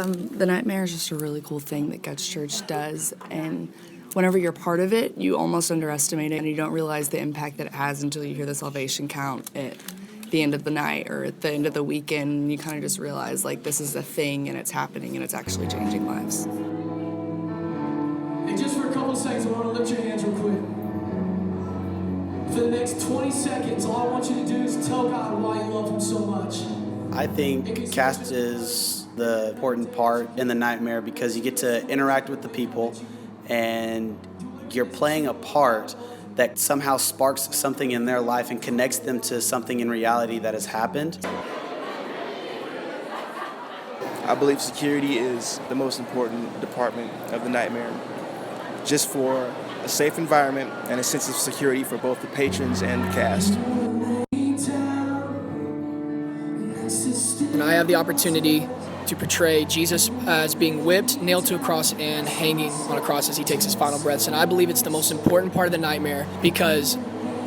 The Nightmare is just a really cool thing that Guts Church does, and whenever you're part of it, you almost underestimate it, and you don't realize the impact that it has until you hear the salvation count at the end of the night or at the end of the weekend, and you kind of just realize, like, this is a thing, and it's happening, and it's actually changing lives. And just for a couple of seconds, I want to lift your hands real quick. For the next 20 seconds, all I want you to do is tell God why you love him so much. I think cast is the important part in the Nightmare because you get to interact with the people and you're playing a part that somehow sparks something in their life and connects them to something in reality that has happened. I believe security is the most important department of the Nightmare, just for a safe environment and a sense of security for both the patrons and the cast. And I have the opportunity to portray Jesus as being whipped, nailed to a cross, and hanging on a cross as he takes his final breaths. And I believe it's the most important part of the Nightmare because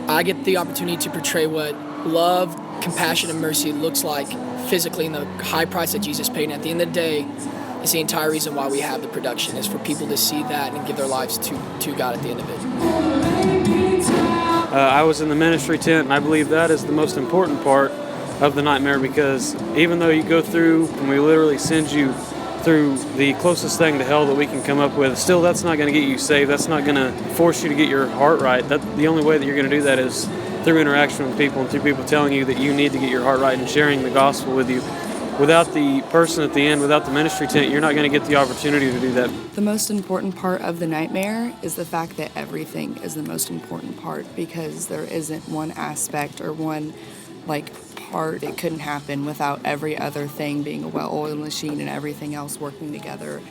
I get the opportunity to portray what love, compassion, and mercy looks like physically in the high price that Jesus paid. And at the end of the day, it's the entire reason why we have the production is for people to see that and give their lives to God at the end of it. I was in the ministry tent, and I believe that is the most important part of the Nightmare because even though you go through and we literally send you through the closest thing to hell that we can come up with, still that's not going to get you saved. That's not going to force you to get your heart right. The only way that you're going to do that is through interaction with people and through people telling you that you need to get your heart right and sharing the gospel with you. Without the person at the end, without the ministry tent, you're not going to get the opportunity to do that. The most important part of the Nightmare is the fact that everything is the most important part because there isn't one aspect or one part. It couldn't happen without every other thing being a well-oiled machine and everything else working together.